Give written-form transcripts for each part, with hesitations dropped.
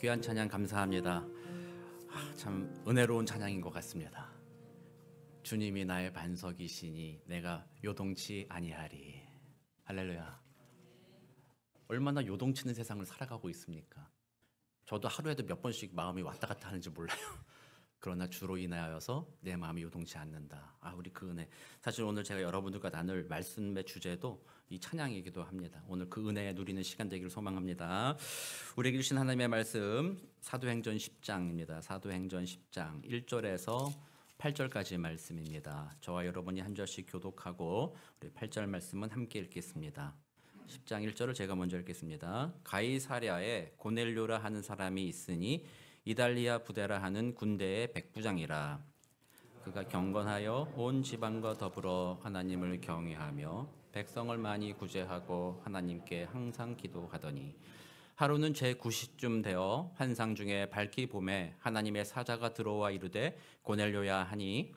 귀한 찬양 감사합니다. 참 은혜로운 찬양인 것 같습니다. 주님이 나의 반석이시니 내가 요동치 아니하리. 할렐루야. 얼마나 요동치는 세상을 살아가고 있습니까? 저도 하루에도 몇 번씩 마음이 왔다 갔다 하는지 몰라요. 그러나 주로 인하여서 내 마음이 요동치 않는다. 우리 그 은혜. 사실 오늘 제가 여러분들과 나눌 말씀의 주제도 이 찬양이기도 합니다. 오늘 그 은혜 누리는 시간 되기를 소망합니다. 우리에게 주신 하나님의 말씀 사도행전 10장입니다. 사도행전 10장 1절에서 8절까지 말씀입니다. 저와 여러분이 한 절씩 교독하고 우리 8절 말씀은 함께 읽겠습니다. 10장 1절을 제가 먼저 읽겠습니다. 가이사랴에 고넬료라 하는 사람이 있으니 이달리아 부대라 하는 군대의 백부장이라. 그가 경건하여 온 지방과 더불어 하나님을 경외하며 백성을 많이 구제하고 하나님께 항상 기도하더니 하루는 제9시쯤 되어 환상 중에 밝기 봄에 하나님의 사자가 들어와 이르되 고넬료야 하니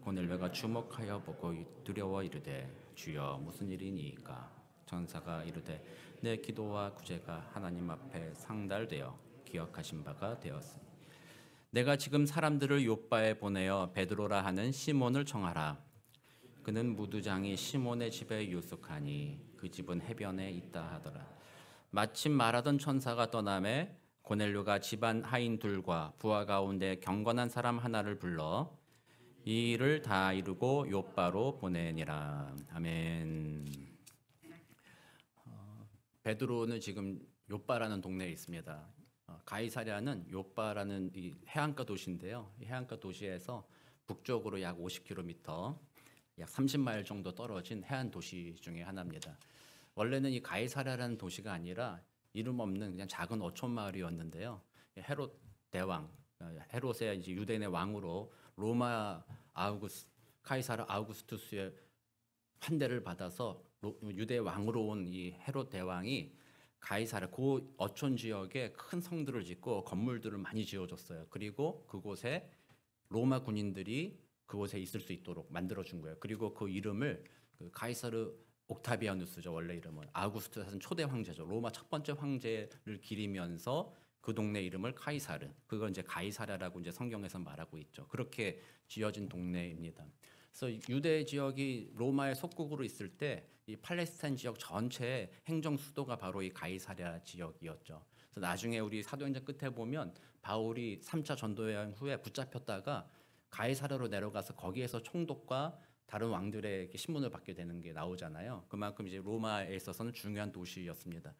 고넬료가 주목하여 보고 두려워 이르되 주여 무슨 일이니까. 전사가 이르되 내 기도와 구제가 하나님 앞에 상달되어 기억하신 바가 되었으니 내가 지금 사람들을 요바에 보내어 베드로라 하는 시몬을 청하라. 그는 무두장이 시몬의 집에 유숙하니 그 집은 해변에 있다 하더라. 마침 말하던 천사가 떠나매 고넬료가 집안 하인 둘과 부하 가운데 경건한 사람 하나를 불러 이 일을 다 이루고 요바로 보내니라. 아멘. 베드로는 지금 요바라는 동네에 있습니다. 가이사랴는 요바라는 이 해안가 도시인데요. 이 해안가 도시에서 북쪽으로 약 50km, 약 30마일 정도 떨어진 해안 도시 중에 하나입니다. 원래는 이 가이사랴라는 도시가 아니라 이름 없는 그냥 작은 어촌 마을이었는데요. 헤롯 대왕, 헤롯의 이제 유대인의 왕으로 로마 카이사르 아우구스투스의 환대를 받아서 유대 왕으로 온 이 헤롯 대왕이 가이사랴 그 어촌 지역에 큰 성들을 짓고 건물들을 많이 지어줬어요. 그리고 그곳에 로마 군인들이 그곳에 있을 수 있도록 만들어준 거예요. 그리고 그 이름을 가이사르 옥타비아누스죠. 원래 이름은 아우구스투스는 초대 황제죠. 로마 첫 번째 황제를 기리면서 그 동네 이름을 카이사르. 그걸 이제 가이사랴라고 이제 성경에서 말하고 있죠. 그렇게 지어진 동네입니다. 그래서 유대 지역이 로마의 속국으로 있을 때 이 팔레스타인 지역 전체의 행정 수도가 바로 이 가이사랴 지역이었죠. 그래서 나중에 우리 사도행전 끝에 보면 바울이 3차 전도 여행 후에 붙잡혔다가 가이사랴로 내려가서 거기에서 총독과 다른 왕들의 신문을 받게 되는 게 나오잖아요. 그만큼 이제 로마에 있어서는 중요한 도시였습니다.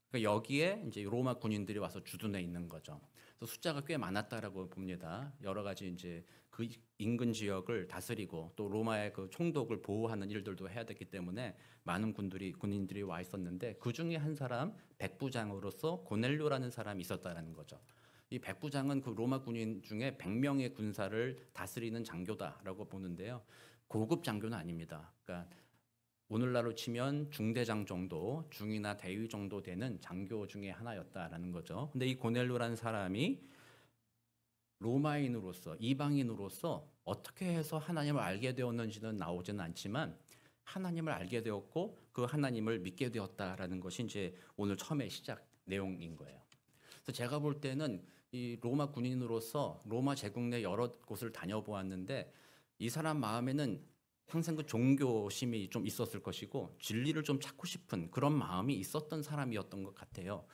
그러니까 여기에 이제 로마 군인들이 와서 주둔해 있는 거죠. 그래서 숫자가 꽤 많았다라고 봅니다. 여러 가지 이제 그 인근 지역을 다스리고 또 로마의 그 총독을 보호하는 일들도 해야 됐기 때문에 많은 군인들이 와 있었는데 그 중에 한 사람 백부장으로서 고넬료라는 사람이 있었다라는 거죠. 이 백부장은 그 로마 군인 중에 100명의 군사를 다스리는 장교다라고 보는데요. 고급 장교는 아닙니다. 그러니까 오늘날로 치면 중대장 정도, 중이나 대위 정도 되는 장교 중에 하나였다라는 거죠. 근데 이 고넬료라는 사람이 로마인으로서, 이방인으로서 어떻게 해서 하나님을 알게 되었는지는 나오지는 않지만 하나님을 알게 되었고 그 하나님을 믿게 되었다라는 것이 이제 오늘 처음에 시작 내용인 거예요. 그래서 제가 볼 때는 이 로마 군인으로서 로마 제국 내 여러 곳을 다녀보았는데 이 사람 마음에는 항상 그 종교심이 좀 있었을 것이고 진리를 좀 찾고 싶은 그런 마음이 있었던 사람이었던 것 같아요.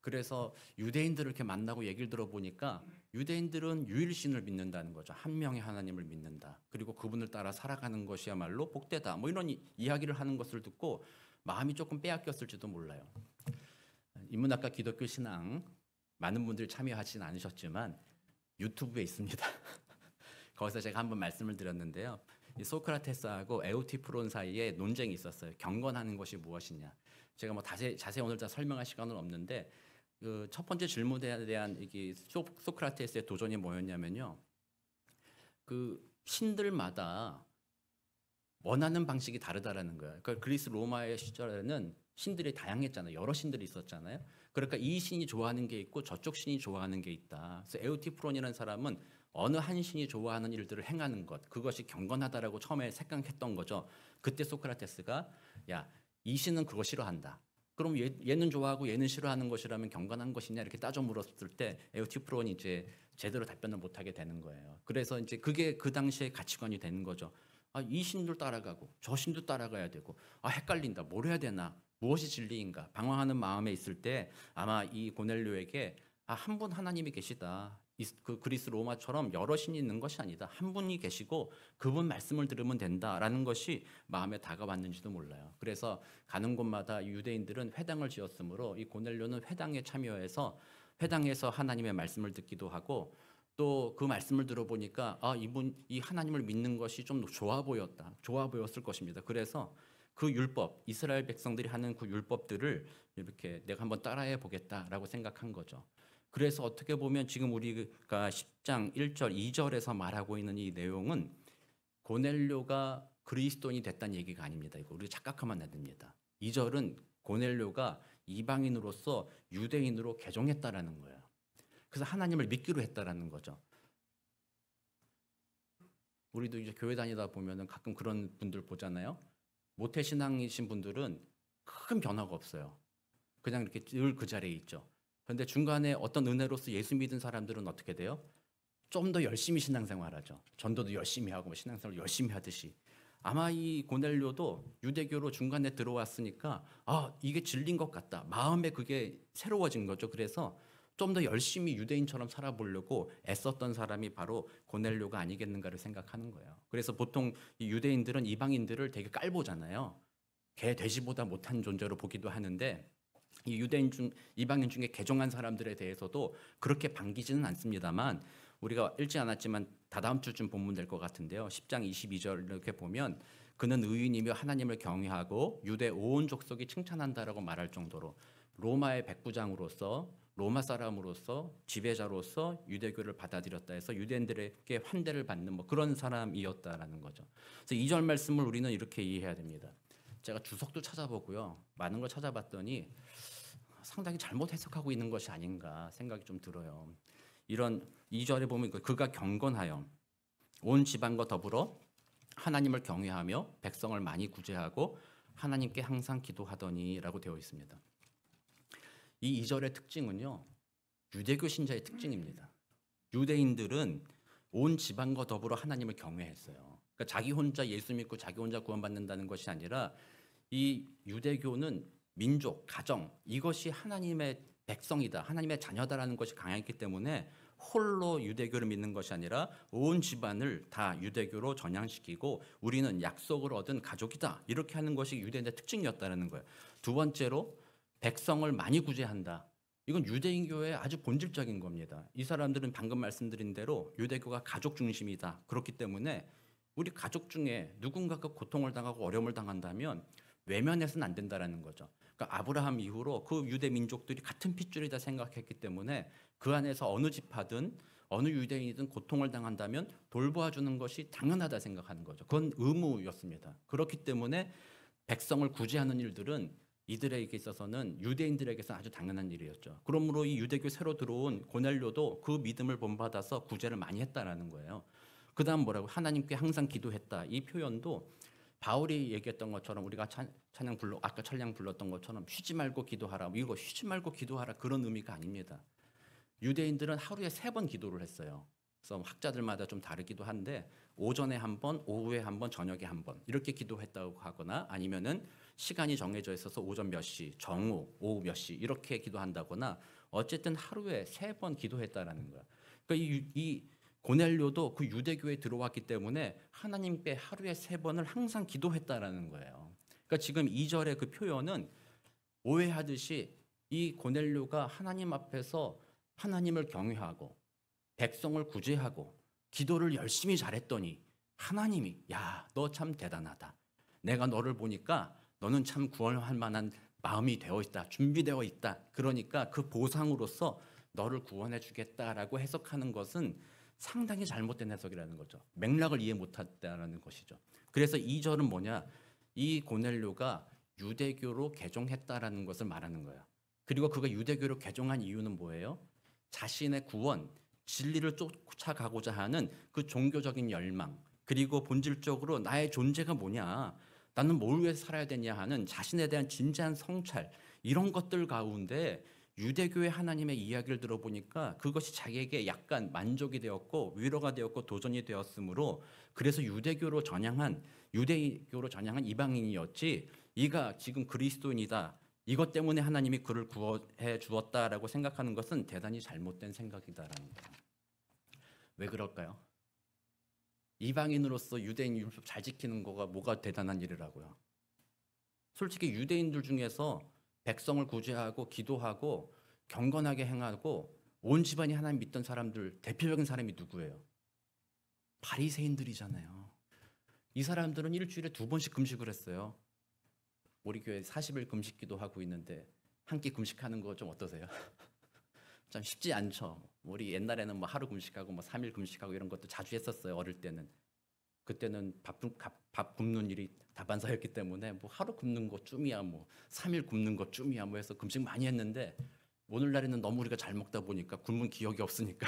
그래서 유대인들을 이렇게 만나고 얘기를 들어보니까 유대인들은 유일신을 믿는다는 거죠. 한 명의 하나님을 믿는다. 그리고 그분을 따라 살아가는 것이야말로 복되다. 뭐 이런 이야기를 하는 것을 듣고 마음이 조금 빼앗겼을지도 몰라요. 인문학과 기독교 신앙 많은 분들이 참여하지는 않으셨지만 유튜브에 있습니다. 거기서 제가 한번 말씀을 드렸는데요. 이 소크라테스하고 에우티프론 사이에 논쟁이 있었어요. 경건하는 것이 무엇이냐. 제가 뭐 자세히 오늘 다 설명할 시간은 없는데 그 첫 번째 질문에 대한 이게 소크라테스의 도전이 뭐였냐면요. 그 신들마다 원하는 방식이 다르다라는 거예요. 그러니까 그리스 로마의 시절에는 신들이 다양했잖아요. 여러 신들이 있었잖아요. 그러니까 이 신이 좋아하는 게 있고 저쪽 신이 좋아하는 게 있다. 그래서 에우티프론이라는 사람은 어느 한 신이 좋아하는 일들을 행하는 것, 그것이 경건하다라고 처음에 생각했던 거죠. 그때 소크라테스가 야, 이 신은 그거 싫어한다. 그럼 얘는 좋아하고 얘는 싫어하는 것이라면 경건한 것이냐 이렇게 따져 물었을 때 에우티프로는 이제 제대로 답변을 못 하게 되는 거예요. 그래서 이제 그게 그 당시의 가치관이 되는 거죠. 아, 이 신도 따라가고 저 신도 따라가야 되고 아, 헷갈린다. 뭘 해야 되나? 무엇이 진리인가? 방황하는 마음에 있을 때 아마 이 고넬료에게 아, 한 분 하나님이 계시다. 그 그리스 로마처럼 여러 신이 있는 것이 아니다. 한 분이 계시고 그분 말씀을 들으면 된다라는 것이 마음에 다가왔는지도 몰라요. 그래서 가는 곳마다 유대인들은 회당을 지었으므로 이 고넬료는 회당에 참여해서 회당에서 하나님의 말씀을 듣기도 하고 또 그 말씀을 들어보니까 아, 이 하나님을 믿는 것이 좀 좋아 보였다. 좋아 보였을 것입니다. 그래서 그 율법, 이스라엘 백성들이 하는 그 율법들을 이렇게 내가 한번 따라해 보겠다라고 생각한 거죠. 그래서 어떻게 보면 지금 우리가 10장 1절, 2절에서 말하고 있는 이 내용은 고넬료가 그리스도인이 됐다는 얘기가 아닙니다. 이거 우리가 착각하면 안 됩니다. 2절은 고넬료가 이방인으로서 유대인으로 개종했다라는 거예요. 그래서 하나님을 믿기로 했다라는 거죠. 우리도 이제 교회 다니다 보면은 가끔 그런 분들 보잖아요. 모태신앙이신 분들은 큰 변화가 없어요. 그냥 이렇게 늘 그 자리에 있죠. 그런데 중간에 어떤 은혜로서 예수 믿은 사람들은 어떻게 돼요? 좀 더 열심히 신앙생활하죠. 전도도 열심히 하고 신앙생활 열심히 하듯이. 아마 이 고넬료도 유대교로 중간에 들어왔으니까 아, 이게 진리인 것 같다. 마음에 그게 새로워진 거죠. 그래서 좀 더 열심히 유대인처럼 살아보려고 애썼던 사람이 바로 고넬료가 아니겠는가를 생각하는 거예요. 그래서 보통 이 유대인들은 이방인들을 되게 깔보잖아요. 개, 돼지보다 못한 존재로 보기도 하는데 이 이방인 중에 개종한 사람들에 대해서도 그렇게 반기지는 않습니다만 우리가 읽지 않았지만 다다음 주쯤 본문 될 것 같은데요. 10장 22절 이렇게 보면 그는 의인이며 하나님을 경외하고 유대 온 족속이 칭찬한다라고 말할 정도로 로마의 백부장으로서 로마 사람으로서 지배자로서 유대교를 받아들였다 해서 유대인들에게 환대를 받는 뭐 그런 사람이었다라는 거죠. 그래서 2절 말씀을 우리는 이렇게 이해해야 됩니다. 제가 주석도 찾아보고요. 많은 걸 찾아봤더니 상당히 잘못 해석하고 있는 것이 아닌가 생각이 좀 들어요. 이런 2절에 보면 그가 경건하여 온 지방과 더불어 하나님을 경외하며 백성을 많이 구제하고 하나님께 항상 기도하더니라고 되어 있습니다. 이 2절의 특징은요. 유대교 신자의 특징입니다. 유대인들은 온 지방과 더불어 하나님을 경외했어요. 그러니까 자기 혼자 예수 믿고 자기 혼자 구원받는다는 것이 아니라 이 유대교는 민족, 가정 이것이 하나님의 백성이다. 하나님의 자녀다라는 것이 강했기 때문에 홀로 유대교를 믿는 것이 아니라 온 집안을 다 유대교로 전향시키고 우리는 약속을 얻은 가족이다. 이렇게 하는 것이 유대인의 특징이었다는 거예요. 두 번째로 백성을 많이 구제한다. 이건 유대인교의 아주 본질적인 겁니다. 이 사람들은 방금 말씀드린 대로 유대교가 가족 중심이다. 그렇기 때문에 우리 가족 중에 누군가가 고통을 당하고 어려움을 당한다면 외면해서는 안 된다라는 거죠. 그러니까 아브라함 이후로 그 유대 민족들이 같은 핏줄이다 생각했기 때문에 그 안에서 어느 지파든 어느 유대인이든 고통을 당한다면 돌보아주는 것이 당연하다 생각하는 거죠. 그건 의무였습니다. 그렇기 때문에 백성을 구제하는 일들은 이들에게 있어서는 유대인들에게서는 아주 당연한 일이었죠. 그러므로 이 유대교 새로 들어온 고넬료도 그 믿음을 본받아서 구제를 많이 했다라는 거예요. 그 다음 뭐라고? 하나님께 항상 기도했다. 이 표현도 바울이 얘기했던 것처럼 우리가 아까 찬양 불렀던 것처럼 쉬지 말고 기도하라. 이거 쉬지 말고 기도하라 그런 의미가 아닙니다. 유대인들은 하루에 3번 기도를 했어요. 그래서 학자들마다 좀 다르기도 한데 오전에 한 번, 오후에 한 번, 저녁에 한 번 이렇게 기도했다고 하거나 아니면은 시간이 정해져 있어서 오전 몇 시, 정오, 오후 몇 시 이렇게 기도한다거나 어쨌든 하루에 3번 기도했다라는 거야. 그러니까 이 고넬료도 그 유대교에 들어왔기 때문에 하나님께 하루에 3번을 항상 기도했다라는 거예요. 그러니까 지금 2절의 그 표현은 오해하듯이 이 고넬료가 하나님 앞에서 하나님을 경외하고 백성을 구제하고 기도를 열심히 잘했더니 하나님이 야, 너 참 대단하다. 내가 너를 보니까 너는 참 구원할 만한 마음이 되어 있다. 준비되어 있다. 그러니까 그 보상으로서 너를 구원해 주겠다라고 해석하는 것은 상당히 잘못된 해석이라는 거죠. 맥락을 이해 못했다는 것이죠. 그래서 2절은 뭐냐? 이 고넬료가 유대교로 개종했다라는 것을 말하는 거예요. 그리고 그가 유대교로 개종한 이유는 뭐예요? 자신의 구원, 진리를 쫓아가고자 하는 그 종교적인 열망, 그리고 본질적으로 나의 존재가 뭐냐, 나는 뭘 위해서 살아야 되냐 하는 자신에 대한 진지한 성찰, 이런 것들 가운데 유대교의 하나님의 이야기를 들어보니까 그것이 자기에게 약간 만족이 되었고 위로가 되었고 도전이 되었으므로 그래서 유대교로 전향한 이방인이었지 이가 지금 그리스도인이다. 이것 때문에 하나님이 그를 구원해 주었다라고 생각하는 것은 대단히 잘못된 생각이다라는 거예요. 왜 그럴까요? 이방인으로서 유대인 율법 잘 지키는 거가 뭐가 대단한 일이라고요. 솔직히 유대인들 중에서 백성을 구제하고 기도하고 경건하게 행하고 온 집안이 하나님 믿던 사람들 대표적인 사람이 누구예요? 바리새인들이잖아요. 이 사람들은 일주일에 2번씩 금식을 했어요. 우리 교회 40일 금식기도 하고 있는데 한 끼 금식하는 거 좀 어떠세요? 참 쉽지 않죠. 우리 옛날에는 뭐 하루 금식하고 뭐 3일 금식하고 이런 것도 자주 했었어요. 어릴 때는. 그때는 밥 굶는 일이 다반사였기 때문에 뭐 하루 굶는 거 쯤이야 뭐 3일 굶는 거 쯤이야 뭐 해서 금식 많이 했는데 오늘날에는 너무 우리가 잘 먹다 보니까 굶은 기억이 없으니까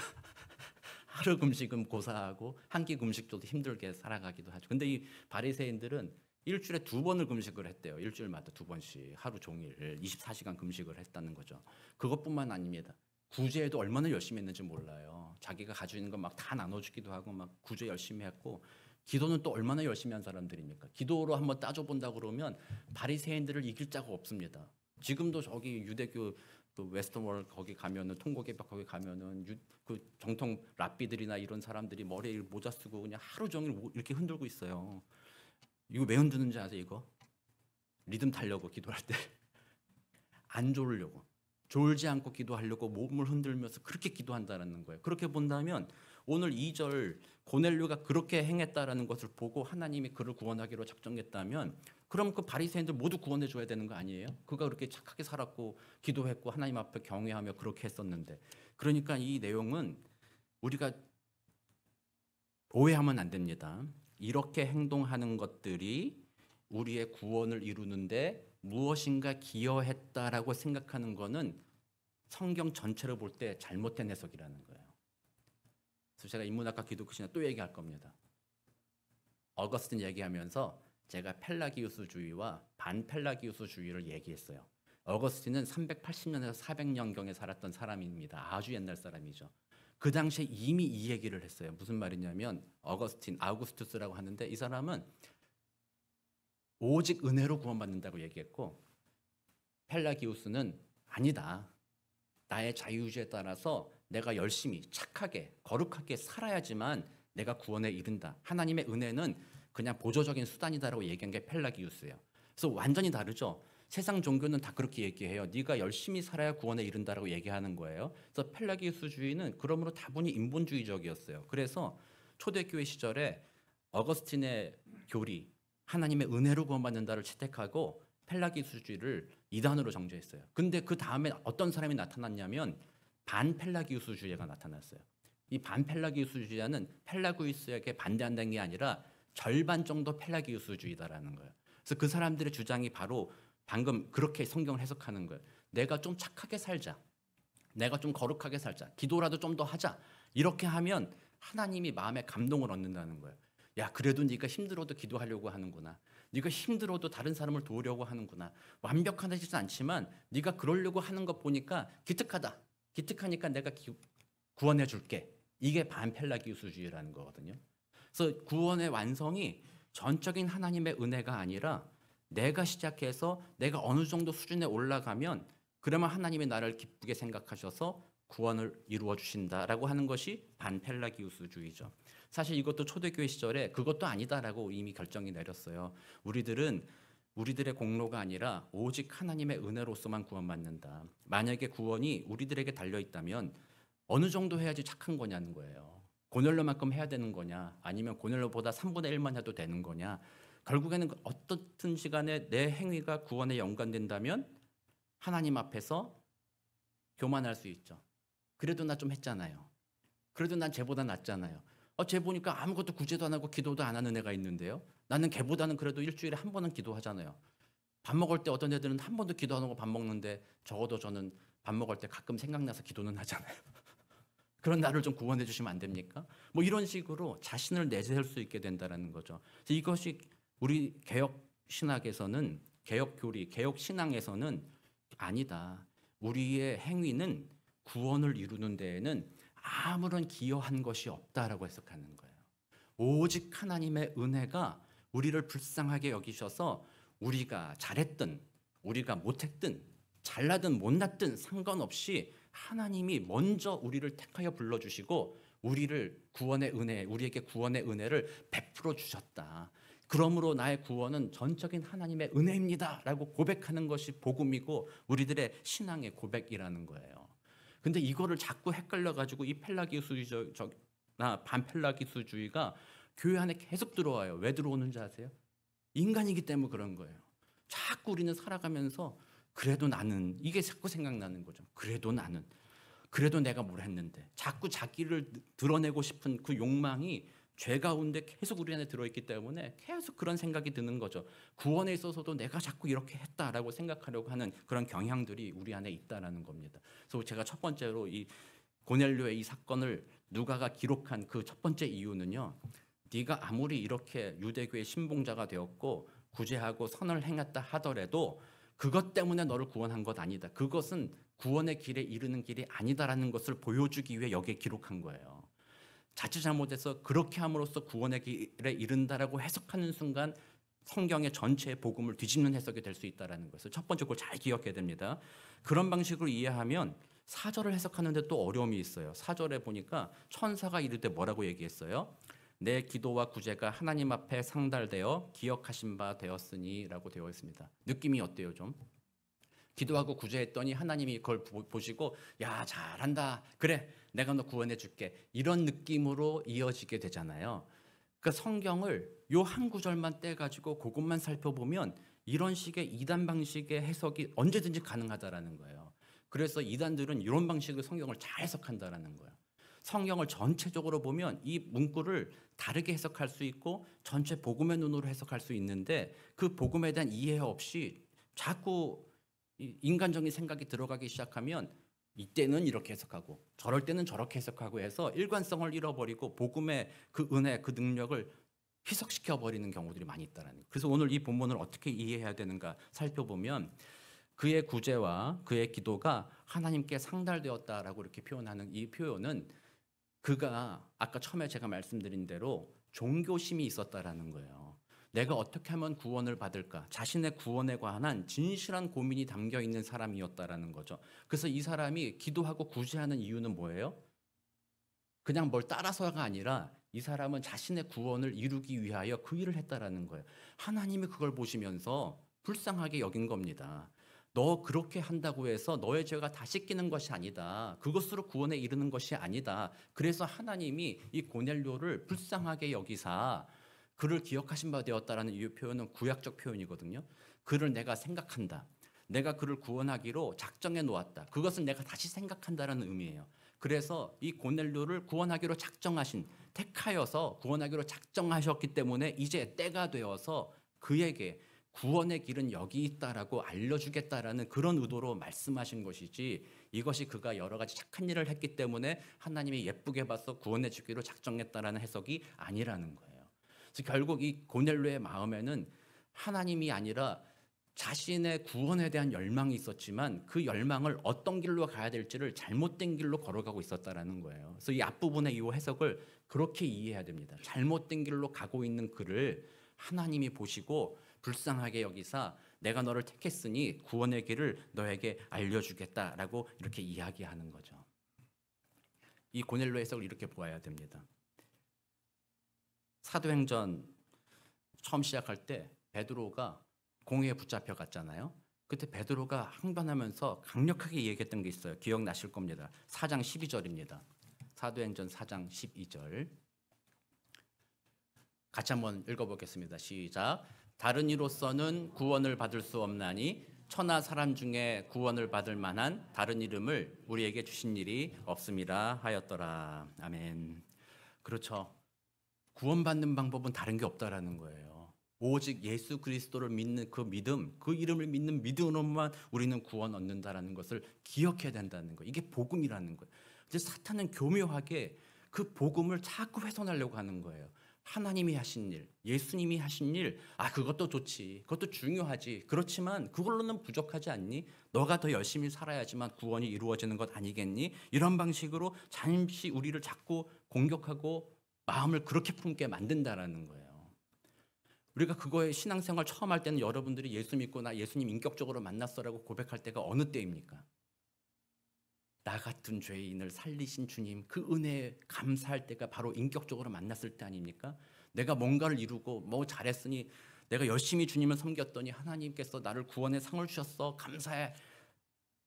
하루 금식은 고사하고 한 끼 금식도 힘들게 살아가기도 하죠. 근데 이 바리새인들은 일주일에 2번을 금식을 했대요. 일주일마다 2번씩 하루 종일 24시간 금식을 했다는 거죠. 그것뿐만 아닙니다. 구제에도 얼마나 열심히 했는지 몰라요. 자기가 가지고 있는 거 막 다 나눠주기도 하고 막 구제 열심히 했고 기도는 또 얼마나 열심히 한 사람들입니까? 기도로 한번 따져본다 그러면 바리새인들을 이길 자가 없습니다. 지금도 저기 유대교 그 웨스턴월 거기 가면은 통곡예배 거기 가면은 그 정통 랍비들이나 이런 사람들이 머리에 모자 쓰고 그냥 하루 종일 이렇게 흔들고 있어요. 이거 왜 흔드는지 아세요? 이거 리듬 타려고 기도할 때 안 졸으려고 졸지 않고 기도하려고 몸을 흔들면서 그렇게 기도한다는 거예요. 그렇게 본다면 오늘 2절 고넬료가 그렇게 행했다라는 것을 보고 하나님이 그를 구원하기로 작정했다면 그럼 그 바리새인들 모두 구원해 줘야 되는 거 아니에요? 그가 그렇게 착하게 살았고 기도했고 하나님 앞에 경외하며 그렇게 했었는데 그러니까 이 내용은 우리가 오해하면 안 됩니다. 이렇게 행동하는 것들이 우리의 구원을 이루는데 무엇인가 기여했다라고 생각하는 것은 성경 전체를 볼 때 잘못된 해석이라는 거예요. 그래서 제가 인문학과 기독교 신학 또 얘기할 겁니다. 어거스틴 얘기하면서 제가 펠라기우스주의와 반펠라기우스주의를 얘기했어요. 어거스틴은 380년에서 400년경에 살았던 사람입니다. 아주 옛날 사람이죠. 그 당시에 이미 이 얘기를 했어요. 무슨 말이냐면 어거스틴, 아우구스투스라고 하는데 이 사람은 오직 은혜로 구원받는다고 얘기했고 펠라기우스는 아니다. 나의 자유의지에 따라서 내가 열심히 착하게 거룩하게 살아야지만 내가 구원에 이른다. 하나님의 은혜는 그냥 보조적인 수단이다라고 얘기한 게 펠라기우스예요. 그래서 완전히 다르죠. 세상 종교는 다 그렇게 얘기해요. 네가 열심히 살아야 구원에 이른다라고 얘기하는 거예요. 그래서 펠라기우스주의는 그러므로 다분히 인본주의적이었어요. 그래서 초대교회 시절에 어거스틴의 교리 하나님의 은혜로 구원받는다를 채택하고 펠라기우스주의를 이단으로 정죄했어요. 근데 그 다음에 어떤 사람이 나타났냐면 반펠라기우스주의가 나타났어요. 이 반펠라기우스주의자는 펠라기우스에게 반대한다는 게 아니라 절반 정도 펠라기우스주의다라는 거예요. 그래서 그 사람들의 주장이 바로 방금 그렇게 성경을 해석하는 거예요. 내가 좀 착하게 살자. 내가 좀 거룩하게 살자. 기도라도 좀 더 하자. 이렇게 하면 하나님이 마음에 감동을 얻는다는 거예요. 야, 그래도 네가 힘들어도 기도하려고 하는구나. 네가 힘들어도 다른 사람을 도우려고 하는구나. 완벽하지는 않지만 네가 그러려고 하는 것 보니까 기특하다. 기특하니까 내가 구원해 줄게. 이게 반펠라기우스주의라는 거거든요. 그래서 구원의 완성이 전적인 하나님의 은혜가 아니라 내가 시작해서 내가 어느 정도 수준에 올라가면 그러면 하나님이 나를 기쁘게 생각하셔서 구원을 이루어 주신다라고 하는 것이 반펠라기우스주의죠. 사실 이것도 초대교회 시절에 그것도 아니다라고 이미 결정이 내렸어요. 우리들의 공로가 아니라 오직 하나님의 은혜로서만 구원받는다. 만약에 구원이 우리들에게 달려 있다면 어느 정도 해야지 착한 거냐는 거예요. 고넬료만큼 해야 되는 거냐, 아니면 고넬료보다 3분의 1만 해도 되는 거냐. 결국에는 어떻든 시간에 내 행위가 구원에 연관된다면 하나님 앞에서 교만할 수 있죠. 그래도 나 좀 했잖아요. 그래도 난 쟤보다 낫잖아요. 쟤 보니까 아무것도 구제도 안 하고 기도도 안 하는 애가 있는데요. 나는 걔보다는 그래도 일주일에 한 번은 기도하잖아요. 밥 먹을 때 어떤 애들은 한 번도 기도 안 하고 밥 먹는데 적어도 저는 밥 먹을 때 가끔 생각나서 기도는 하잖아요. 그런 나를 좀 구원해 주시면 안 됩니까? 뭐 이런 식으로 자신을 내세울 수 있게 된다는 거죠. 그래서 이것이 우리 개혁 신학에서는 개혁 교리, 개혁 신앙에서는 아니다. 우리의 행위는 구원을 이루는 데에는 아무런 기여한 것이 없다라고 해석하는 거예요. 오직 하나님의 은혜가 우리를 불쌍하게 여기셔서 우리가 잘했든 우리가 못했든 잘나든 못났든 상관없이 하나님이 먼저 우리를 택하여 불러주시고 우리를 구원의 은혜, 우리에게 구원의 은혜를 베풀어 주셨다. 그러므로 나의 구원은 전적인 하나님의 은혜입니다 라고 고백하는 것이 복음이고 우리들의 신앙의 고백이라는 거예요. 근데 이거를 자꾸 헷갈려가지고 이 펠라기우스주의나 반펠라기우스주의가 교회 안에 계속 들어와요. 왜 들어오는지 아세요? 인간이기 때문에 그런 거예요. 자꾸 우리는 살아가면서 그래도 나는, 이게 자꾸 생각나는 거죠. 그래도 나는, 그래도 내가 뭘 했는데, 자꾸 자기를 드러내고 싶은 그 욕망이 죄 가운데 계속 우리 안에 들어있기 때문에 계속 그런 생각이 드는 거죠. 구원에 있어서도 내가 자꾸 이렇게 했다라고 생각하려고 하는 그런 경향들이 우리 안에 있다라는 겁니다. 그래서 제가 첫 번째로 이 고넬료의 이 사건을 누가가 기록한 그 첫 번째 이유는요, 네가 아무리 이렇게 유대교의 신봉자가 되었고 구제하고 선을 행했다 하더라도 그것 때문에 너를 구원한 것 아니다. 그것은 구원의 길에 이르는 길이 아니다라는 것을 보여주기 위해 여기에 기록한 거예요. 자칫 잘못해서 그렇게 함으로써 구원의 길에 이른다라고 해석하는 순간 성경의 전체의 복음을 뒤집는 해석이 될 수 있다는 것을 첫 번째 걸 잘 기억해야 됩니다. 그런 방식으로 이해하면 4절을 해석하는데 또 어려움이 있어요. 4절에 보니까 천사가 이르되 뭐라고 얘기했어요? 내 기도와 구제가 하나님 앞에 상달되어 기억하신 바 되었으니 라고 되어 있습니다. 느낌이 어때요 좀? 기도하고 구제했더니 하나님이 그걸 보시고 야 잘한다 그래 내가 너 구원해 줄게 이런 느낌으로 이어지게 되잖아요. 그 성경을 요 한 구절만 떼가지고 그것만 살펴보면 이런 식의 이단 방식의 해석이 언제든지 가능하다라는 거예요. 그래서 이단들은 이런 방식으로 성경을 잘 해석한다라는 거예요. 성경을 전체적으로 보면 이 문구를 다르게 해석할 수 있고 전체 복음의 눈으로 해석할 수 있는데 그 복음에 대한 이해 없이 자꾸 인간적인 생각이 들어가기 시작하면 이때는 이렇게 해석하고 저럴 때는 저렇게 해석하고 해서 일관성을 잃어버리고 복음의 그 은혜, 그 능력을 희석시켜버리는 경우들이 많이 있다는 거예요. 그래서 오늘 이 본문을 어떻게 이해해야 되는가 살펴보면 그의 구제와 그의 기도가 하나님께 상달되었다라고 이렇게 표현하는 이 표현은 그가 아까 처음에 제가 말씀드린 대로 종교심이 있었다라는 거예요. 내가 어떻게 하면 구원을 받을까? 자신의 구원에 관한 진실한 고민이 담겨 있는 사람이었다라는 거죠. 그래서 이 사람이 기도하고 구제하는 이유는 뭐예요? 그냥 뭘 따라서가 아니라 이 사람은 자신의 구원을 이루기 위하여 그 일을 했다라는 거예요. 하나님이 그걸 보시면서 불쌍하게 여긴 겁니다. 너 그렇게 한다고 해서 너의 죄가 다 씻기는 것이 아니다. 그것으로 구원에 이르는 것이 아니다. 그래서 하나님이 이 고넬료를 불쌍하게 여기사 그를 기억하신 바 되었다라는 이 표현은 구약적 표현이거든요. 그를 내가 생각한다. 내가 그를 구원하기로 작정해 놓았다. 그것은 내가 다시 생각한다라는 의미예요. 그래서 이 고넬료를 구원하기로 작정하신, 택하여서 구원하기로 작정하셨기 때문에 이제 때가 되어서 그에게 구원의 길은 여기 있다라고 알려주겠다라는 그런 의도로 말씀하신 것이지, 이것이 그가 여러 가지 착한 일을 했기 때문에 하나님이 예쁘게 봐서 구원해 주기로 작정했다라는 해석이 아니라는 거예요. 그래서 결국 이 고넬료의 마음에는 하나님이 아니라 자신의 구원에 대한 열망이 있었지만 그 열망을 어떤 길로 가야 될지를 잘못된 길로 걸어가고 있었다라는 거예요. 그래서 이 앞부분의 이 해석을 그렇게 이해해야 됩니다. 잘못된 길로 가고 있는 그를 하나님이 보시고 불쌍하게 여기사 내가 너를 택했으니 구원의 길을 너에게 알려주겠다라고 이렇게 이야기하는 거죠. 이 고넬료 해석을 이렇게 보아야 됩니다. 사도행전 처음 시작할 때 베드로가 공회에 붙잡혀 갔잖아요. 그때 베드로가 항변하면서 강력하게 얘기했던 게 있어요. 기억나실 겁니다. 4장 12절입니다. 사도행전 4장 12절 같이 한번 읽어보겠습니다. 시작. 다른 이로서는 구원을 받을 수 없나니 천하 사람 중에 구원을 받을 만한 다른 이름을 우리에게 주신 일이 없음이라 하였더라. 아멘. 그렇죠. 구원받는 방법은 다른 게 없다라는 거예요. 오직 예수 그리스도를 믿는 그 믿음, 그 이름을 믿는 믿음으로만 우리는 구원 얻는다라는 것을 기억해야 된다는 거예요. 이게 복음이라는 거예요. 근데 사탄은 교묘하게 그 복음을 자꾸 훼손하려고 하는 거예요. 하나님이 하신 일, 예수님이 하신 일, 그것도 좋지. 그것도 중요하지. 그렇지만 그걸로는 부족하지 않니? 너가 더 열심히 살아야지만 구원이 이루어지는 것 아니겠니? 이런 방식으로 잠시 우리를 자꾸 공격하고 마음을 그렇게 품게 만든다라는 거예요. 우리가 그거에 신앙생활 처음 할 때는 여러분들이 예수 믿고 나 예수님 인격적으로 만났어라고 고백할 때가 어느 때입니까? 나 같은 죄인을 살리신 주님, 그 은혜에 감사할 때가 바로 인격적으로 만났을 때 아닙니까? 내가 뭔가를 이루고 뭐 잘했으니, 내가 열심히 주님을 섬겼더니 하나님께서 나를 구원의 상을 주셨어, 감사해.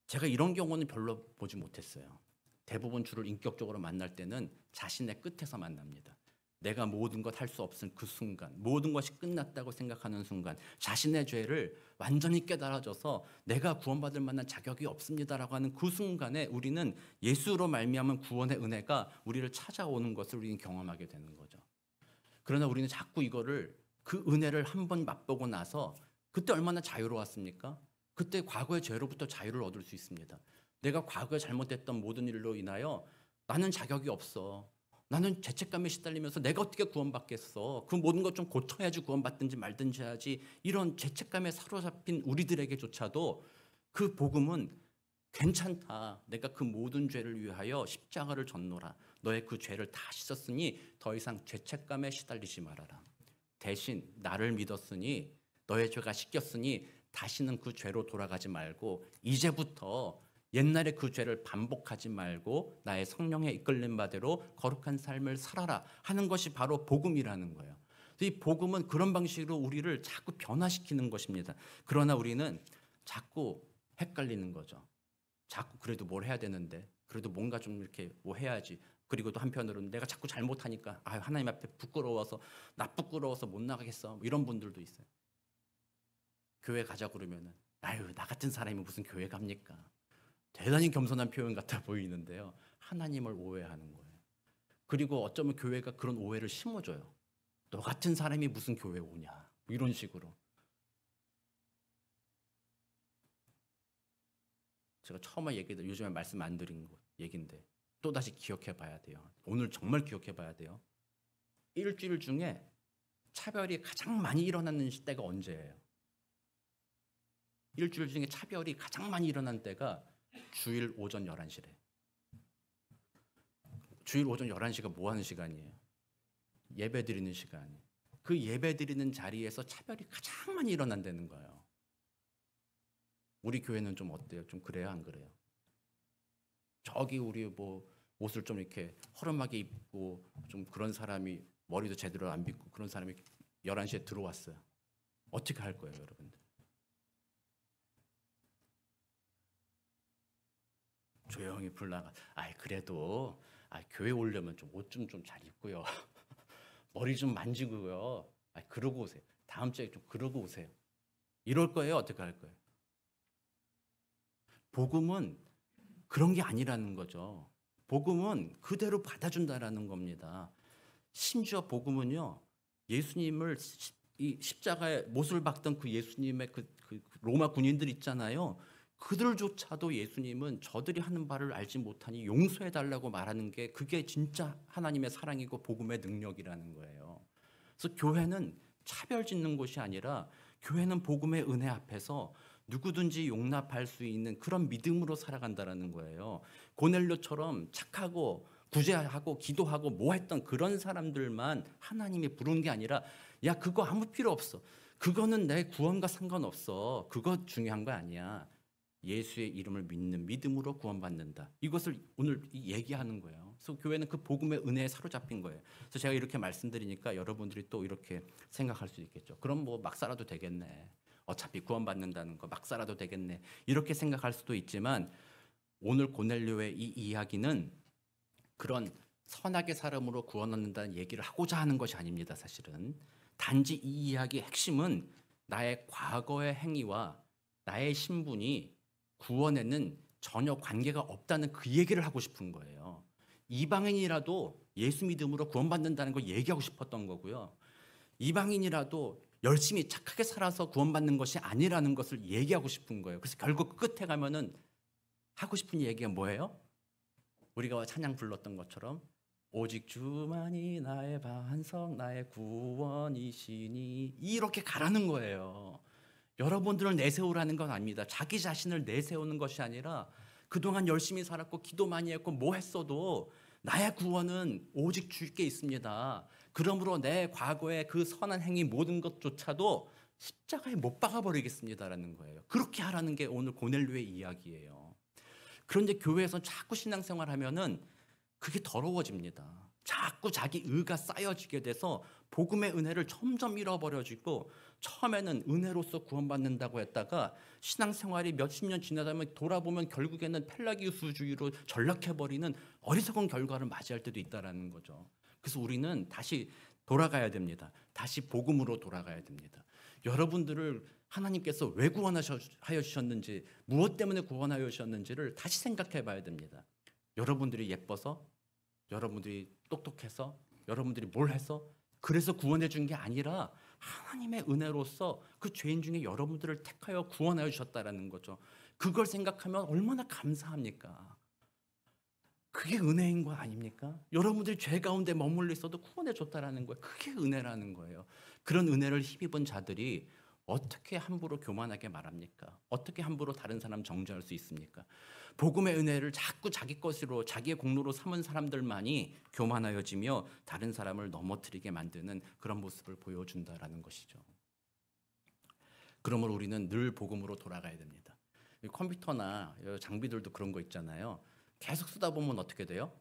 제가 이런 경우는 별로 보지 못했어요. 대부분 주를 인격적으로 만날 때는 자신의 끝에서 만납니다. 내가 모든 것 할 수 없은 그 순간, 모든 것이 끝났다고 생각하는 순간, 자신의 죄를 완전히 깨달아져서 내가 구원받을 만한 자격이 없습니다라고 하는 그 순간에 우리는 예수로 말미암은 구원의 은혜가 우리를 찾아오는 것을 우리는 경험하게 되는 거죠. 그러나 우리는 자꾸 이거를, 그 은혜를 한번 맛보고 나서 그때 얼마나 자유로웠습니까? 그때 과거의 죄로부터 자유를 얻을 수 있습니다. 내가 과거에 잘못했던 모든 일로 인하여 나는 자격이 없어, 나는 죄책감에 시달리면서 내가 어떻게 구원받겠어, 그 모든 것 좀 고쳐야지 구원받든지 말든지 하지, 이런 죄책감에 사로잡힌 우리들에게조차도 그 복음은 괜찮다, 내가 그 모든 죄를 위하여 십자가를 졌노라, 너의 그 죄를 다 씻었으니 더 이상 죄책감에 시달리지 말아라, 대신 나를 믿었으니 너의 죄가 씻겼으니 다시는 그 죄로 돌아가지 말고 이제부터 옛날에 그 죄를 반복하지 말고 나의 성령의 이끌림 바대로 거룩한 삶을 살아라 하는 것이 바로 복음이라는 거예요. 이 복음은 그런 방식으로 우리를 자꾸 변화시키는 것입니다. 그러나 우리는 자꾸 헷갈리는 거죠. 자꾸 그래도 뭘 해야 되는데, 그래도 뭔가 좀 이렇게 뭐 해야지. 그리고 또 한편으로는 내가 자꾸 잘못하니까 하나님 앞에 부끄러워서, 나 부끄러워서 못 나가겠어, 뭐 이런 분들도 있어요. 교회 가자 그러면은 나 같은 사람이 무슨 교회 갑니까? 대단히 겸손한 표현 같아 보이는데요, 하나님을 오해하는 거예요. 그리고 어쩌면 교회가 그런 오해를 심어줘요. 너 같은 사람이 무슨 교회 오냐, 이런 식으로. 제가 처음에 얘기했던, 요즘에 말씀 안 드린 거 얘기인데 또다시 기억해 봐야 돼요. 오늘 정말 기억해 봐야 돼요. 일주일 중에 차별이 가장 많이 일어나는 때가 언제예요? 일주일 중에 차별이 가장 많이 일어나는 때가 주일 오전 11시래. 주일 오전 11시가 뭐 하는 시간이에요? 예배 드리는 시간. 그 예배 드리는 자리에서 차별이 가장 많이 일어난다는 거예요. 우리 교회는 좀 어때요? 좀 그래요, 안 그래요? 저기 우리 뭐 옷을 좀 이렇게 허름하게 입고 좀 그런 사람이, 머리도 제대로 안 빗고 그런 사람이 11시에 들어왔어요. 어떻게 할 거예요, 여러분들? 조용히 불나가. 그래도 교회 오려면 좀 옷 좀 잘 입고요. 머리 좀 만지고요. 그러고 오세요. 다음 주에 좀 그러고 오세요. 이럴 거예요, 어떻게 할 거예요? 복음은 그런 게 아니라는 거죠. 복음은 그대로 받아준다라는 겁니다. 심지어 복음은요, 예수님을 이 십자가에 못을 박던 그 예수님의 그 로마 군인들 있잖아요. 그들조차도 예수님은 저들이 하는 바를 알지 못하니 용서해달라고 말하는 게, 그게 진짜 하나님의 사랑이고 복음의 능력이라는 거예요. 그래서 교회는 차별 짓는 곳이 아니라, 교회는 복음의 은혜 앞에서 누구든지 용납할 수 있는 그런 믿음으로 살아간다라는 거예요. 고넬료처럼 착하고 구제하고 기도하고 뭐 했던 그런 사람들만 하나님이 부른 게 아니라, 야, 그거 아무 필요 없어, 그거는 내 구원과 상관없어, 그거 중요한 거 아니야, 예수의 이름을 믿는 믿음으로 구원받는다, 이것을 오늘 얘기하는 거예요. 그래서 교회는 그 복음의 은혜에 사로잡힌 거예요. 그래서 제가 이렇게 말씀드리니까 여러분들이 또 이렇게 생각할 수 있겠죠. 그럼 뭐 막 살아도 되겠네, 어차피 구원받는다는 거 막 살아도 되겠네, 이렇게 생각할 수도 있지만, 오늘 고넬료의 이 이야기는 그런 선하게 살음으로 구원 얻는다는 얘기를 하고자 하는 것이 아닙니다. 사실은 단지 이 이야기의 핵심은 나의 과거의 행위와 나의 신분이 구원에는 전혀 관계가 없다는 그 얘기를 하고 싶은 거예요. 이방인이라도 예수 믿음으로 구원받는다는 걸 얘기하고 싶었던 거고요. 이방인이라도 열심히 착하게 살아서 구원받는 것이 아니라는 것을 얘기하고 싶은 거예요. 그래서 결국 끝에 가면은 하고 싶은 얘기가 뭐예요? 우리가 찬양 불렀던 것처럼 오직 주만이 나의 반석 나의 구원이시니 이렇게 가라는 거예요. 여러분들을 내세우라는 건 아닙니다. 자기 자신을 내세우는 것이 아니라 그동안 열심히 살았고 기도 많이 했고 뭐 했어도 나의 구원은 오직 주께 있습니다. 그러므로 내 과거의 그 선한 행위 모든 것조차도 십자가에 못 박아버리겠습니다라는 거예요. 그렇게 하라는 게 오늘 고넬료의 이야기예요. 그런데 교회에서 자꾸 신앙생활하면은 그게 더러워집니다. 자꾸 자기 의가 쌓여지게 돼서 복음의 은혜를 점점 잃어버려지고 처음에는 은혜로서 구원받는다고 했다가 신앙생활이 몇십 년 지나다면 돌아보면 결국에는 펠라기우스주의로 전락해버리는 어리석은 결과를 맞이할 때도 있다는 거죠. 그래서 우리는 다시 돌아가야 됩니다. 다시 복음으로 돌아가야 됩니다. 여러분들을 하나님께서 왜 구원하여 주셨는지, 무엇 때문에 구원하여 주셨는지를 다시 생각해 봐야 됩니다. 여러분들이 예뻐서, 여러분들이 똑똑해서, 여러분들이 뭘 해서 그래서 구원해 준 게 아니라 하나님의 은혜로서 그 죄인 중에 여러분들을 택하여 구원하여 주셨다라는 거죠. 그걸 생각하면 얼마나 감사합니까? 그게 은혜인 거 아닙니까? 여러분들이 죄 가운데 머물러 있어도 구원해 줬다라는 거예요. 그게 은혜라는 거예요. 그런 은혜를 힘입은 자들이 어떻게 함부로 교만하게 말합니까? 어떻게 함부로 다른 사람 정죄할 수 있습니까? 복음의 은혜를 자꾸 자기 것으로 자기의 공로로 삼은 사람들만이 교만하여지며 다른 사람을 넘어뜨리게 만드는 그런 모습을 보여준다라는 것이죠. 그러므로 우리는 늘 복음으로 돌아가야 됩니다. 컴퓨터나 장비들도 그런 거 있잖아요. 계속 쓰다 보면 어떻게 돼요?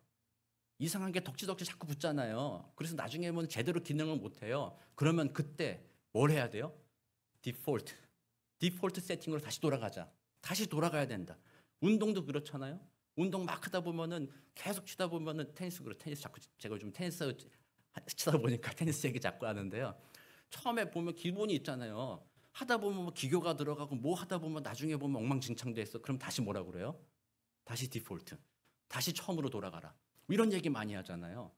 이상한 게 덕지덕지 자꾸 붙잖아요. 그래서 나중에 보면 제대로 기능을 못해요. 그러면 그때 뭘 해야 돼요? 디폴트 세팅으로 다시 돌아가자. 다시 돌아가야 된다. 운동도 그렇잖아요. 운동 막 하다 보면은 계속 치다 보면은 테니스 자꾸 제가 요즘 테니스 치다 보니까 테니스 얘기 자꾸 하는데요. 처음에 보면 기본이 있잖아요. 하다 보면 뭐 기교가 들어가고 뭐 하다 보면 나중에 보면 엉망진창돼 있어. 그럼 다시 뭐라 그래요? 다시 디폴트. 다시 처음으로 돌아가라. 이런 얘기 많이 하잖아요.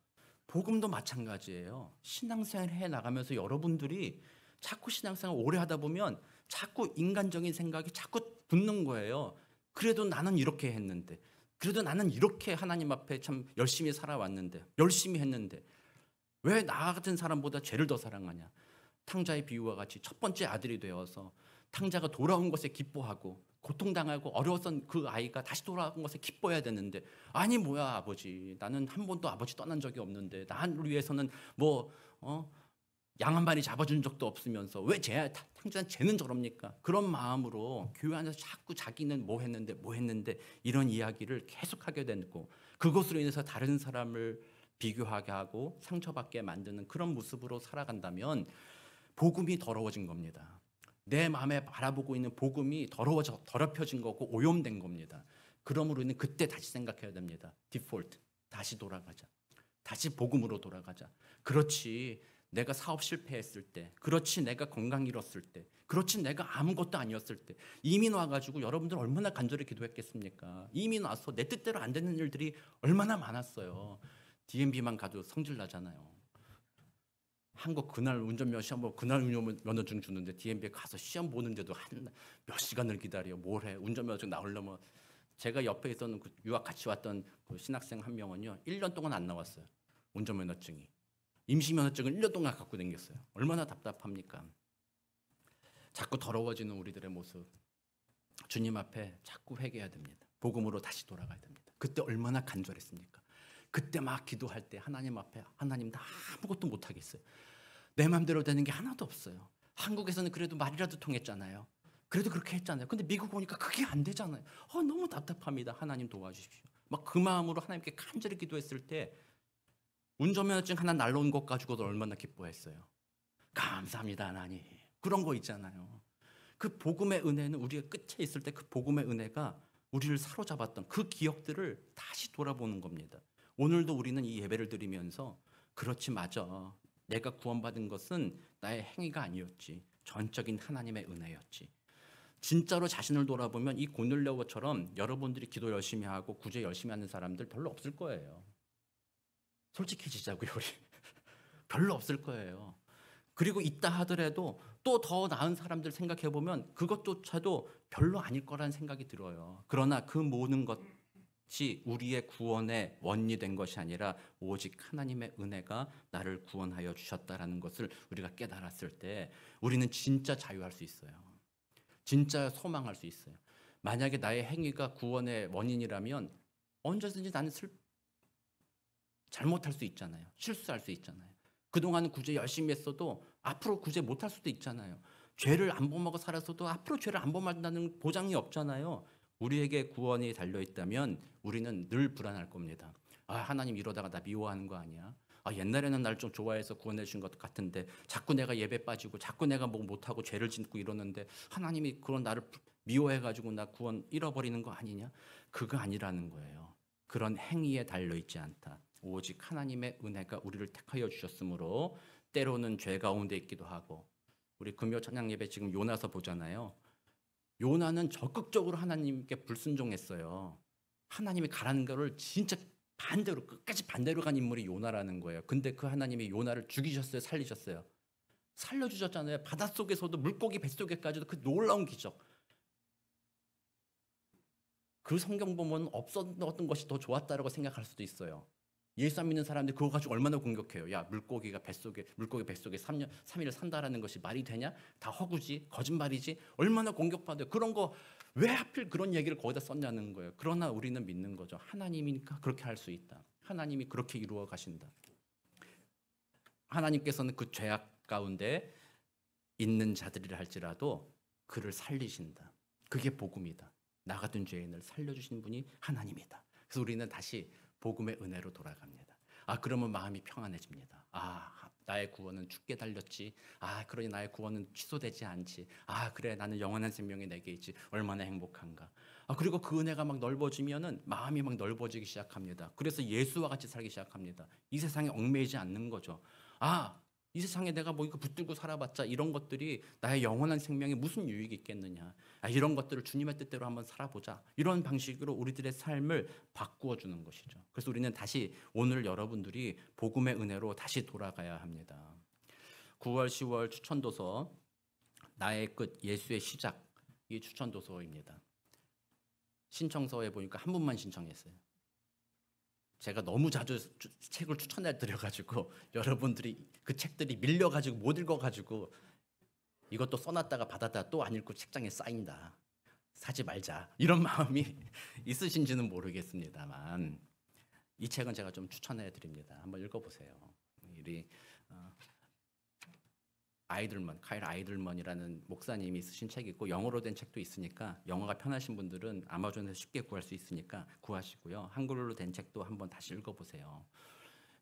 복음도 마찬가지예요. 신앙생활 해 나가면서 여러분들이 자꾸 신앙생활 오래 하다 보면 자꾸 인간적인 생각이 자꾸 붙는 거예요. 그래도 나는 이렇게 했는데, 그래도 나는 이렇게 하나님 앞에 참 열심히 살아왔는데, 열심히 했는데 왜 나 같은 사람보다 죄를 더 사랑하냐? 탕자의 비유와 같이 첫 번째 아들이 되어서 탕자가 돌아온 것에 기뻐하고 고통당하고 어려웠던 그 아이가 다시 돌아온 것에 기뻐해야 되는데, 아니 뭐야 아버지, 나는 한 번도 아버지 떠난 적이 없는데 나를 위해서는 양 한 마리 잡아준 적도 없으면서 왜 탕자는 쟤는 저럽니까? 그런 마음으로 교회 안에서 자꾸 자기는 뭐 했는데 이런 이야기를 계속하게 되고, 그것으로 인해서 다른 사람을 비교하게 하고 상처받게 만드는 그런 모습으로 살아간다면 복음이 더러워진 겁니다. 내 마음에 바라보고 있는 복음이 더럽혀진 거고 오염된 겁니다. 그러므로 는 그때 다시 생각해야 됩니다. 디폴트, 다시 돌아가자. 다시 복음으로 돌아가자. 그렇지, 내가 사업 실패했을 때, 그렇지 내가 건강 잃었을 때, 그렇지 내가 아무것도 아니었을 때, 이민 와가지고 여러분들 얼마나 간절히 기도했겠습니까? 이민 와서 내 뜻대로 안 되는 일들이 얼마나 많았어요. DMB만 가도 성질 나잖아요. 한국 그날 운전면허 시험 보고 그날 운전면허증 주는데 DMB에 가서 시험 보는데도 몇 시간을 기다려. 뭘 해? 운전면허증 나오려면. 제가 옆에 있었던 그 유학 같이 왔던 그 신학생 한 명은요, 1년 동안 안 나왔어요. 운전면허증이. 임시면허증을 1년 동안 갖고 다녔어요. 얼마나 답답합니까? 자꾸 더러워지는 우리들의 모습, 주님 앞에 자꾸 회개해야 됩니다. 복음으로 다시 돌아가야 됩니다. 그때 얼마나 간절했습니까? 그때 막 기도할 때 하나님 앞에, 하나님 나 아무것도 못하겠어요. 내 마음대로 되는 게 하나도 없어요. 한국에서는 그래도 말이라도 통했잖아요. 그래도 그렇게 했잖아요. 근데 미국 오니까 그게 안 되잖아요. 너무 답답합니다. 하나님 도와주십시오. 막 그 마음으로 하나님께 간절히 기도했을 때 운전면허증 하나 날라온 것 가지고도 얼마나 기뻐했어요. 감사합니다 하나님. 그런 거 있잖아요. 그 복음의 은혜는 우리가 끝에 있을 때 그 복음의 은혜가 우리를 사로잡았던 그 기억들을 다시 돌아보는 겁니다. 오늘도 우리는 이 예배를 드리면서 그렇지, 맞아, 내가 구원받은 것은 나의 행위가 아니었지, 전적인 하나님의 은혜였지. 진짜로 자신을 돌아보면 이 고넬료처럼 여러분들이 기도 열심히 하고 구제 열심히 하는 사람들 별로 없을 거예요. 솔직해지자고요, 우리. 별로 없을 거예요. 그리고 있다 하더라도 또 더 나은 사람들 생각해보면 그것조차도 별로 아닐 거라는 생각이 들어요. 그러나 그 모든 것, 우리의 구원의 원인이 된 것이 아니라 오직 하나님의 은혜가 나를 구원하여 주셨다라는 것을 우리가 깨달았을 때 우리는 진짜 자유할 수 있어요. 진짜 소망할 수 있어요. 만약에 나의 행위가 구원의 원인이라면 언제든지 나는 잘못할 수 있잖아요. 실수할 수 있잖아요. 그동안 구제 열심히 했어도 앞으로 구제 못할 수도 있잖아요. 죄를 안 범하고 살았어도 앞으로 죄를 안 범한다는 보장이 없잖아요. 우리에게 구원이 달려있다면 우리는 늘 불안할 겁니다. 하나님 이러다가 나 미워하는 거 아니야? 옛날에는 날 좀 좋아해서 구원해 주신 것 같은데 자꾸 내가 예배 빠지고 자꾸 내가 뭐 못하고 죄를 짓고 이러는데 하나님이 그런 나를 미워해가지고 나 구원 잃어버리는 거 아니냐? 그거 아니라는 거예요. 그런 행위에 달려있지 않다. 오직 하나님의 은혜가 우리를 택하여 주셨으므로 때로는 죄 가운데 있기도 하고 우리 금요 찬양 예배 지금 요나서 보잖아요. 요나는 적극적으로 하나님께 불순종했어요. 하나님이 가라는 거를 진짜 반대로 끝까지 반대로 간 인물이 요나라는 거예요. 근데 그 하나님이 요나를 죽이셨어요, 살리셨어요? 살려주셨잖아요. 바닷속에서도 물고기 뱃속에까지도 그 놀라운 기적. 그 성경 보면 없었던 것이 더 좋았다라고 생각할 수도 있어요. 예수 안 믿는 사람들이 그거 가지고 얼마나 공격해요. 야, 물고기 뱃속에 3일 산다라는 것이 말이 되냐? 다 허구지, 거짓말이지. 얼마나 공격받아요. 그런 거 왜 하필 그런 얘기를 거기다 썼냐는 거예요. 그러나 우리는 믿는 거죠. 하나님이니까 그렇게 할 수 있다. 하나님이 그렇게 이루어 가신다. 하나님께서는 그 죄악 가운데 있는 자들이라 할지라도 그를 살리신다. 그게 복음이다. 나 같은 죄인을 살려주신 분이 하나님이다. 그래서 우리는 다시 복음의 은혜로 돌아갑니다. 그러면 마음이 평안해집니다. 나의 구원은 주께 달렸지. 그러니 나의 구원은 취소되지 않지. 그래, 나는 영원한 생명이 내게 있지. 얼마나 행복한가. 그리고 그 은혜가 막 넓어지면은 마음이 막 넓어지기 시작합니다. 그래서 예수와 같이 살기 시작합니다. 이 세상에 얽매이지 않는 거죠. 이 세상에 내가 뭐 이거 붙들고 살아봤자 이런 것들이 나의 영원한 생명에 무슨 유익이 있겠느냐. 이런 것들을 주님의 뜻대로 한번 살아보자. 이런 방식으로 우리들의 삶을 바꾸어 주는 것이죠. 그래서 우리는 다시 오늘 여러분들이 복음의 은혜로 다시 돌아가야 합니다. 9월, 10월 추천도서 나의 끝 예수의 시작, 이 추천도서입니다. 신청서에 보니까 한 분만 신청했어요. 제가 너무 자주 책을 추천해 드려가지고 여러분들이 그 책들이 밀려가지고 못 읽어가지고 이것도 써놨다가 받았다가 또 안 읽고 책장에 쌓인다. 사지 말자. 이런 마음이 있으신지는 모르겠습니다만 이 책은 제가 좀 추천해 드립니다. 한번 읽어보세요. 우리 카일 아이들먼이라는 목사님이 쓰신 책이 있고 영어로 된 책도 있으니까 영어가 편하신 분들은 아마존에서 쉽게 구할 수 있으니까 구하시고요. 한글로 된 책도 한번 다시 읽어보세요.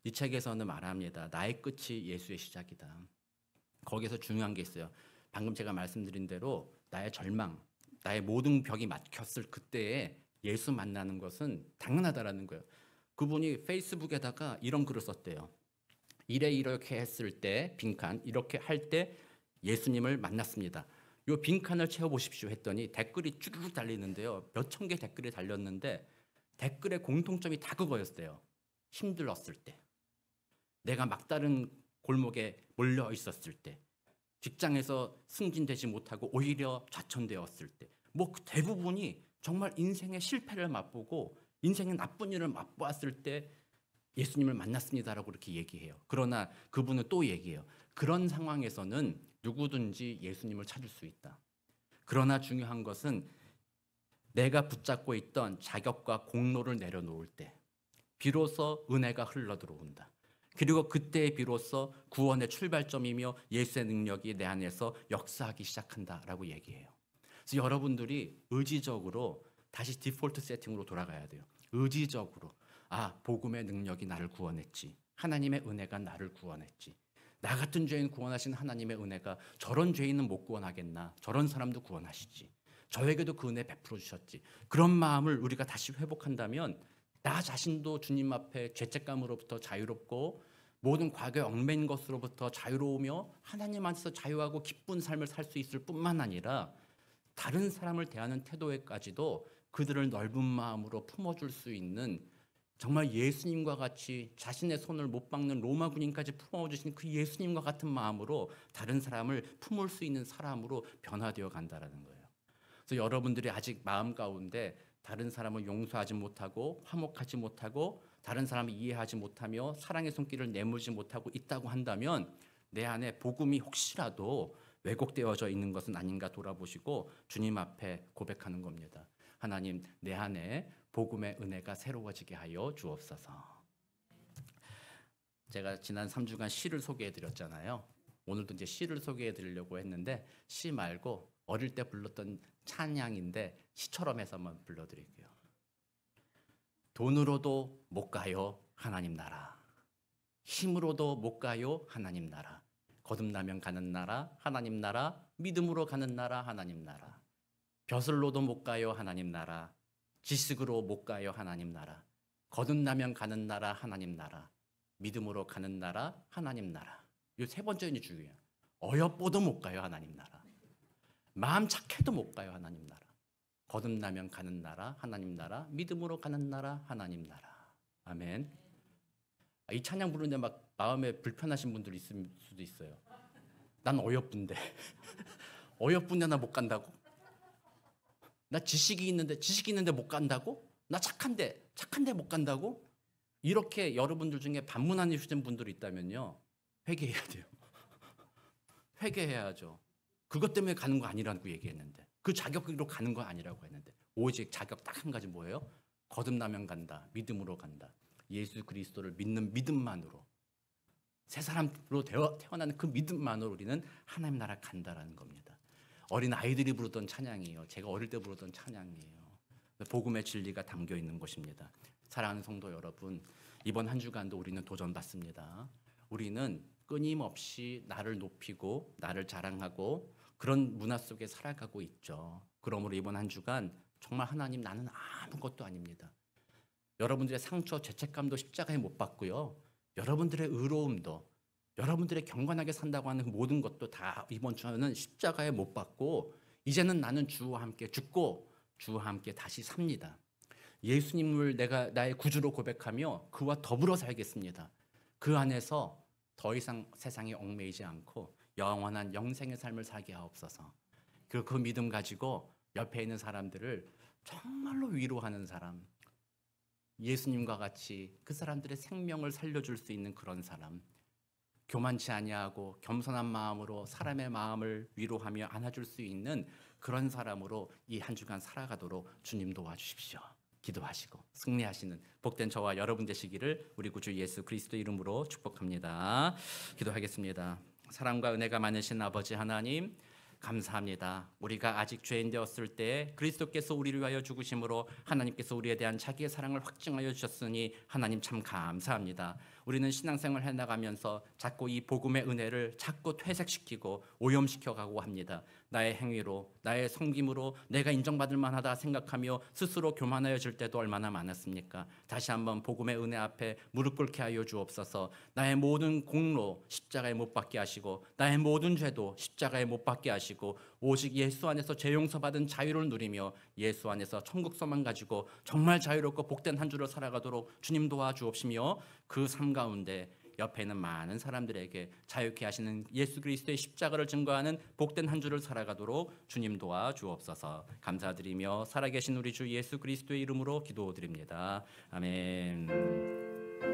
이 책에서는 말합니다. 나의 끝이 예수의 시작이다. 거기서 중요한 게 있어요. 방금 제가 말씀드린 대로 나의 절망, 나의 모든 벽이 막혔을 그때에 예수 만나는 것은 당연하다라는 거예요. 그분이 페이스북에다가 이런 글을 썼대요. 이렇게 했을 때 빈칸 이렇게 할 때 예수님을 만났습니다. 요 빈칸을 채워보십시오 했더니 댓글이 쭈르륵 달리는데요. 몇천 개 댓글이 달렸는데 댓글의 공통점이 다 그거였어요. 힘들었을 때, 내가 막다른 골목에 몰려 있었을 때, 직장에서 승진되지 못하고 오히려 좌천되었을 때, 뭐 대부분이 정말 인생의 실패를 맛보고 인생의 나쁜 일을 맛보았을 때 예수님을 만났습니다라고 이렇게 얘기해요. 그러나 그분은 또 얘기해요. 그런 상황에서는 누구든지 예수님을 찾을 수 있다. 그러나 중요한 것은 내가 붙잡고 있던 자격과 공로를 내려놓을 때 비로소 은혜가 흘러들어온다. 그리고 그때 비로소 구원의 출발점이며 예수의 능력이 내 안에서 역사하기 시작한다라고 얘기해요. 그래서 여러분들이 의지적으로 다시 디폴트 세팅으로 돌아가야 돼요. 의지적으로 복음의 능력이 나를 구원했지. 하나님의 은혜가 나를 구원했지. 나 같은 죄인 구원하신 하나님의 은혜가 저런 죄인은 못 구원하겠나. 저런 사람도 구원하시지. 저에게도 그 은혜 베풀어 주셨지. 그런 마음을 우리가 다시 회복한다면 나 자신도 주님 앞에 죄책감으로부터 자유롭고 모든 과거에 얽매인 것으로부터 자유로우며 하나님 안에서 자유하고 기쁜 삶을 살 수 있을 뿐만 아니라 다른 사람을 대하는 태도에까지도 그들을 넓은 마음으로 품어줄 수 있는 정말 예수님과 같이 자신의 손을 못 박는 로마 군인까지 품어주신 그 예수님과 같은 마음으로 다른 사람을 품을 수 있는 사람으로 변화되어 간다라는 거예요. 그래서 여러분들이 아직 마음 가운데 다른 사람을 용서하지 못하고 화목하지 못하고 다른 사람을 이해하지 못하며 사랑의 손길을 내물지 못하고 있다고 한다면 내 안에 복음이 혹시라도 왜곡되어져 있는 것은 아닌가 돌아보시고 주님 앞에 고백하는 겁니다. 하나님, 내 안에 복음의 은혜가 새로워지게 하여 주옵소서. 제가 지난 3주간 시를 소개해 드렸잖아요. 오늘도 이제 시를 소개해 드리려고 했는데 시 말고 어릴 때 불렀던 찬양인데 시처럼 해서 한번 불러드릴게요. 돈으로도 못 가요 하나님 나라, 힘으로도 못 가요 하나님 나라, 거듭나면 가는 나라 하나님 나라, 믿음으로 가는 나라 하나님 나라, 벼슬로도 못 가요 하나님 나라, 지식으로 못 가요 하나님 나라, 거듭나면 가는 나라 하나님 나라, 믿음으로 가는 나라 하나님 나라. 이 세 번째는 중요해요. 어여뻐도 못 가요 하나님 나라, 마음 착해도 못 가요 하나님 나라, 거듭나면 가는 나라 하나님 나라, 믿음으로 가는 나라 하나님 나라. 아멘. 이 찬양 부르는데 막 마음에 불편하신 분들 있을 수도 있어요. 난 어여쁜데 어여쁜데 나 못 간다고? 나 지식이 있는데 못 간다고? 나 착한데 못 간다고? 이렇게 여러분들 중에 반문하시는 분들이 있다면요, 회개해야 돼요. 회개해야죠. 그것 때문에 가는 거 아니라고 얘기했는데, 그 자격으로 가는 거 아니라고 했는데, 오직 자격 딱 한 가지 뭐예요? 거듭나면 간다, 믿음으로 간다. 예수 그리스도를 믿는 믿음만으로, 새 사람으로 태어나는 그 믿음만으로 우리는 하나님 나라 간다라는 겁니다. 어린 아이들이 부르던 찬양이에요. 제가 어릴 때 부르던 찬양이에요. 복음의 진리가 담겨 있는 것입니다. 사랑하는 성도 여러분, 이번 한 주간도 우리는 도전받습니다. 우리는 끊임없이 나를 높이고 나를 자랑하고 그런 문화 속에 살아가고 있죠. 그러므로 이번 한 주간 정말 하나님, 나는 아무것도 아닙니다. 여러분들의 상처, 죄책감도 십자가에 못 박고요, 여러분들의 의로움도, 여러분들의 경건하게 산다고 하는 모든 것도 다 이번 주는 십자가에 못 박고 이제는 나는 주와 함께 죽고 주와 함께 다시 삽니다. 예수님을 내가 나의 구주로 고백하며 그와 더불어 살겠습니다. 그 안에서 더 이상 세상에 얽매이지 않고 영원한 영생의 삶을 살게 하옵소서. 그리고 그 믿음 가지고 옆에 있는 사람들을 정말로 위로하는 사람, 예수님과 같이 그 사람들의 생명을 살려줄 수 있는 그런 사람, 교만치 아니하고 겸손한 마음으로 사람의 마음을 위로하며 안아줄 수 있는 그런 사람으로 이 한 주간 살아가도록 주님 도와주십시오. 기도하시고 승리하시는 복된 저와 여러분 되시기를 우리 구주 예수 그리스도 이름으로 축복합니다. 기도하겠습니다. 사랑과 은혜가 많으신 아버지 하나님, 감사합니다. 우리가 아직 죄인 되었을 때 그리스도께서 우리를 위하여 죽으심으로 하나님께서 우리에 대한 자기의 사랑을 확증하여 주셨으니 하나님 참 감사합니다. 우리는 신앙생활 해나가면서 자꾸 이 복음의 은혜를 자꾸 퇴색시키고 오염시켜가고 합니다. 나의 행위로, 나의 섬김으로 내가 인정받을 만하다 생각하며 스스로 교만하여질 때도 얼마나 많았습니까? 다시 한번 복음의 은혜 앞에 무릎 꿇게 하여 주옵소서. 나의 모든 공로 십자가에 못 박게 하시고 나의 모든 죄도 십자가에 못 박게 하시고 오직 예수 안에서 죄 용서받은 자유를 누리며 예수 안에서 천국 소망 가지고 정말 자유롭고 복된 한 주를 살아가도록 주님 도와주옵시며 그 삶 가운데 옆에 있는 많은 사람들에게 자유케 하시는 예수 그리스도의 십자가를 증거하는 복된 한 주를 살아가도록 주님 도와주옵소서. 감사드리며 살아계신 우리 주 예수 그리스도의 이름으로 기도드립니다. 아멘.